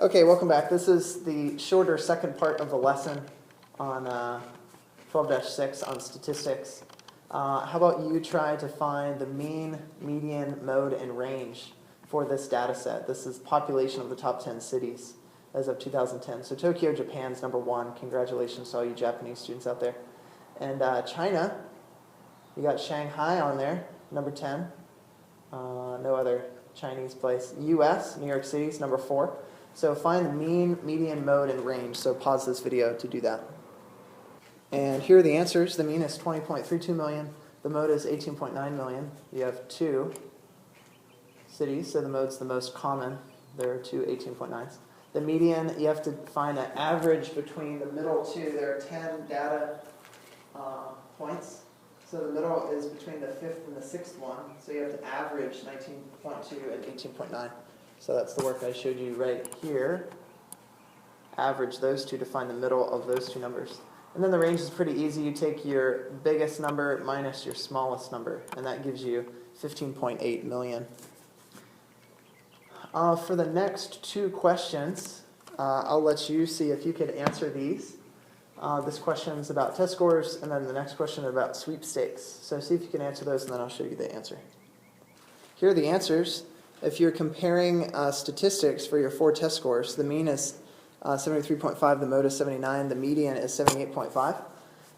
Okay, welcome back. This is the shorter second part of the lesson on 12-6 on statistics. How about you try to find the mean, median, mode, and range for this data set? This is population of the top 10 cities as of 2010. So Tokyo, Japan's number 1. Congratulations to all you Japanese students out there. And China, you got Shanghai on there, number 10. No other Chinese place. US, New York City's number 4. So find the mean, median, mode, and range. So pause this video to do that. And here are the answers. The mean is 20.32 million. The mode is 18.9 million. You have 2 cities, so the mode's the most common. There are 2 18.9s. The median, you have to find an average between the middle 2. There are 10 data points. So the middle is between the 5th and the 6th one. So you have to average 19.2 and 18.9. So that's the work I showed you right here. Average those two to find the middle of those two numbers. And then the range is pretty easy. You take your biggest number minus your smallest number, and that gives you 15.8 million. For the next 2 questions, I'll let you see if you could answer these. This question is about test scores, and then the next question is about sweepstakes. So see if you can answer those, and then I'll show you the answer. Here are the answers. If you're comparing statistics for your 4 test scores, the mean is 73.5, the mode is 79, the median is 78.5.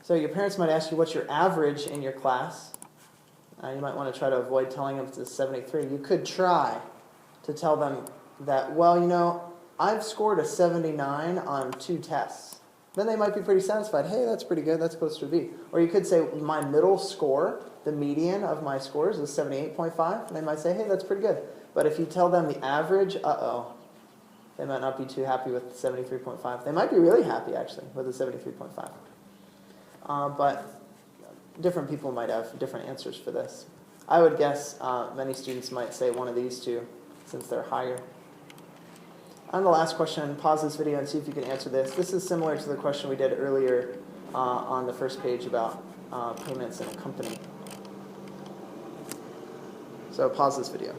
So your parents might ask you what's your average in your class. You might want to try to avoid telling them it's 73. You could try to tell them that, well, you know, I've scored a 79 on 2 tests. Then they might be pretty satisfied. Hey, that's pretty good. That's close to a B. Or you could say my middle score, the median of my scores is 78.5. And they might say, hey, that's pretty good. But if you tell them the average, they might not be too happy with 73.5. They might be really happy, actually, with the 73.5. But different people might have different answers for this. I would guess many students might say one of these 2, since they're higher. On the last question, pause this video and see if you can answer this. This is similar to the question we did earlier on the first page about payments in a company. So pause this video.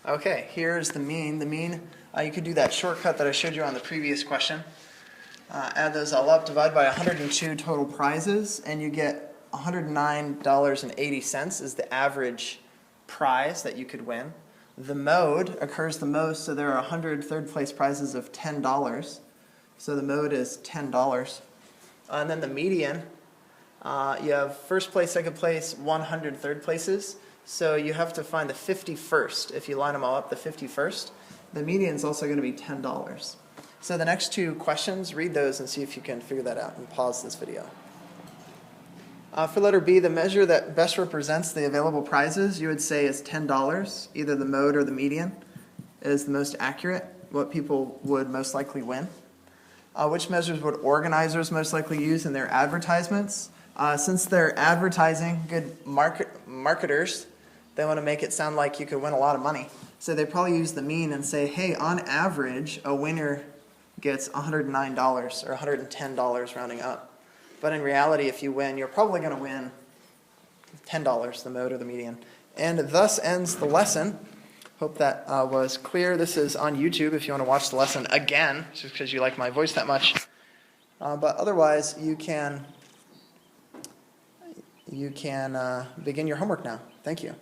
Okay, here's the mean. The mean, you could do that shortcut that I showed you on the previous question. Add those all up, divide by 102 total prizes, and you get $109.80 is the average prize that you could win. The mode occurs the most, so there are 100 third-place prizes of $10. So the mode is $10. And then the median, you have first place, second place, 100 third places. So you have to find the 51st. If you line them all up, the 51st. The median is also going to be $10. So the next 2 questions, read those and see if you can figure that out, and pause this video. For letter B, the measure that best represents the available prizes, you would say is $10. Either the mode or the median is the most accurate, what people would most likely win. Which measures would organizers most likely use in their advertisements? Since they're advertising, good marketers, they want to make it sound like you could win a lot of money. So they probably use the mean and say, hey, on average, a winner gets $109 or $110 rounding up. But in reality, if you win, you're probably going to win $10, the mode or the median. And thus ends the lesson. Hope that was clear. This is on YouTube if you want to watch the lesson again, just because you like my voice that much. But otherwise, you can begin your homework now. Thank you.